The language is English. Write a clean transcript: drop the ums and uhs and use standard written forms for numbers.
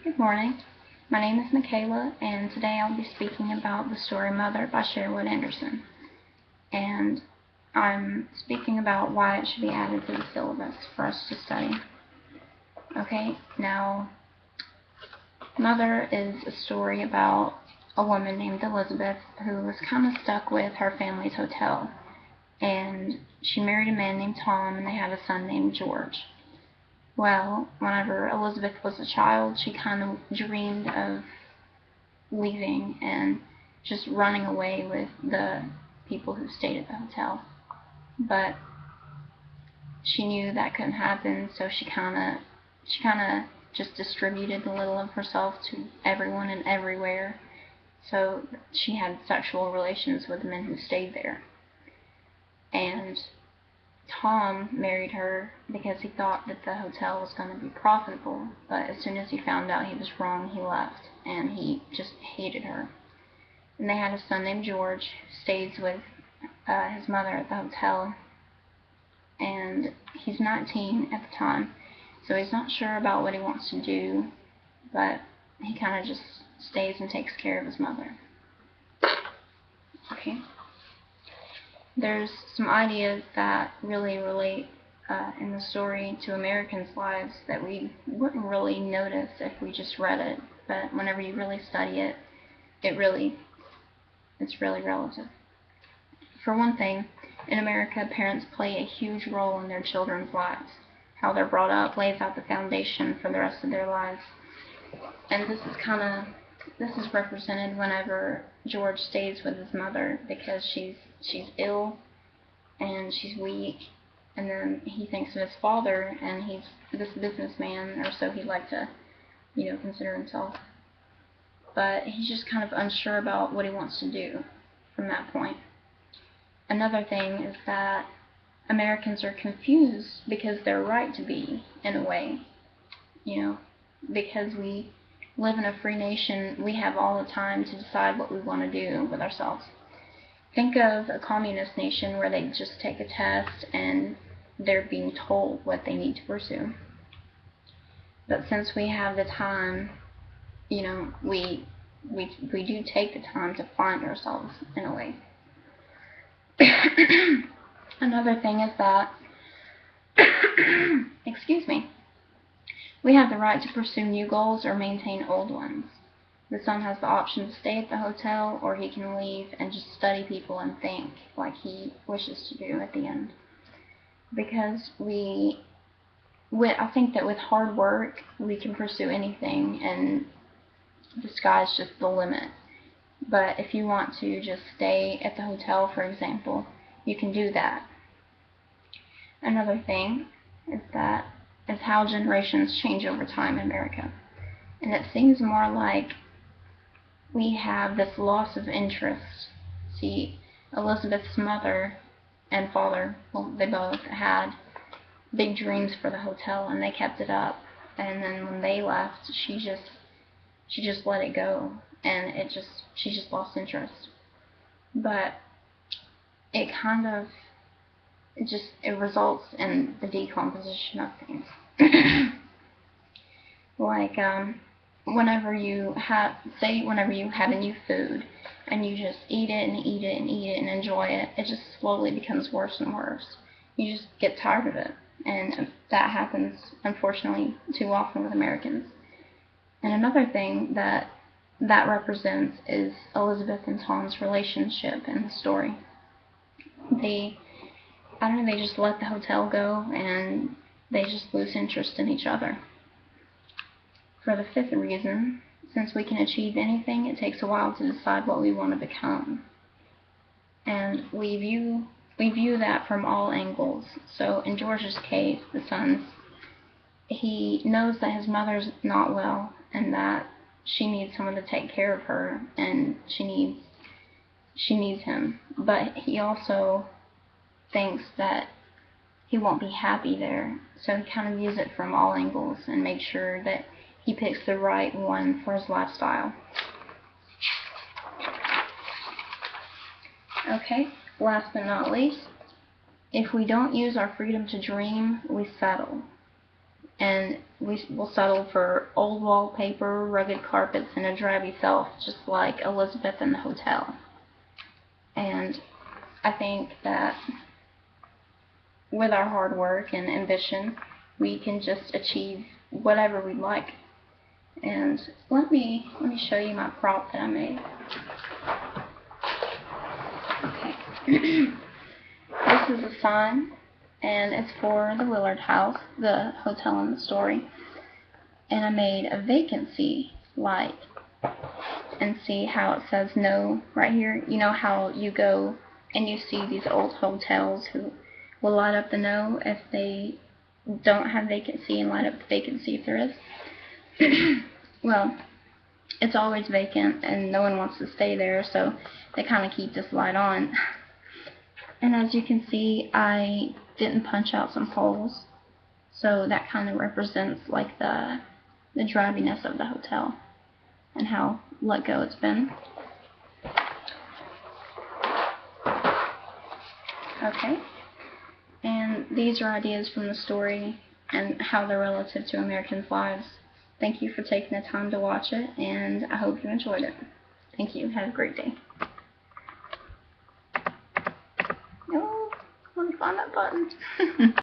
Good morning. My name is Michayla, and today I'll be speaking about the story Mother by Sherwood Anderson. And I'm speaking about why it should be added to the syllabus for us to study. Okay, now, Mother is a story about a woman named Elizabeth who was kind of stuck with her family's hotel. And she married a man named Tom, and they had a son named George. Well, whenever Elizabeth was a child, she kind of dreamed of leaving and just running away with the people who stayed at the hotel. But she knew that couldn't happen, so she kind of just distributed a little of herself to everyone and everywhere. So she had sexual relations with the men who stayed there. And Tom married her because he thought that the hotel was going to be profitable, but as soon as he found out he was wrong, he left, and he just hated her. And they had a son named George who stays with his mother at the hotel, and he's 19 at the time, so he's not sure about what he wants to do, but he kind of just stays and takes care of his mother. Okay. There's some ideas that really relate in the story to Americans' lives that we wouldn't really notice if we just read it, but whenever you really study it, it's really relative. For one thing, in America, parents play a huge role in their children's lives. How they're brought up lays out the foundation for the rest of their lives. And this is represented whenever George stays with his mother because she's ill and she's weak, and then he thinks of his father, and he's this businessman, or so he'd like to, consider himself. But he's just kind of unsure about what he wants to do from that point. Another thing is that Americans are confused because they're right to be, in a way. Because we live in a free nation, we have all the time to decide what we want to do with ourselves. Think of a communist nation where they just take a test and they're being told what they need to pursue. But since we have the time, we do take the time to find ourselves in a way. Another thing is that, excuse me, we have the right to pursue new goals or maintain old ones. The son has the option to stay at the hotel, or he can leave and just study people and think like he wishes to do at the end. Because I think that with hard work, we can pursue anything, and the sky's just the limit. But if you want to just stay at the hotel, for example, you can do that. Another thing is how generations change over time in America. And it seems more like we have this loss of interest. See, Elizabeth's mother and father, they both had big dreams for the hotel, and they kept it up. And then when they left, she just let it go, and she just lost interest. But it results in the decomposition of things. Like, whenever you have a new food and you just eat it and eat it and eat it and enjoy it, it just slowly becomes worse and worse. You just get tired of it, and that happens, unfortunately, too often with Americans. And another thing that represents is Elizabeth and Tom's relationship in the story. They just let the hotel go, and they just lose interest in each other. For the fifth reason, since we can achieve anything, it takes a while to decide what we want to become. And we view that from all angles. So in George's case, the son, he knows that his mother's not well and that she needs someone to take care of her, and she needs him. But he also thinks that he won't be happy there. So he kind of views it from all angles and makes sure that he picks the right one for his lifestyle. Okay, last but not least, if we don't use our freedom to dream, we settle. and we will settle for old wallpaper, rugged carpets, and a drabby self, just like Elizabeth in the hotel. And I think that with our hard work and ambition, we can just achieve whatever we'd like. And let me show you my prop that I made. Okay. This is a sign, and it's for the Willard House, the hotel in the story. And I made a vacancy light. And see how it says no right here? You know how you go and you see these old hotels who will light up the no if they don't have vacancy and light up the vacancy if there is? Well, it's always vacant and no one wants to stay there, so they kind of keep this light on. And as you can see, I didn't punch out some holes, so that kind of represents like the drabiness of the hotel and how let go it's been. Okay, and these are ideas from the story and how they're relative to Americans' lives. Thank you for taking the time to watch it, and I hope you enjoyed it. Thank you. Have a great day. Oh, let me find that button.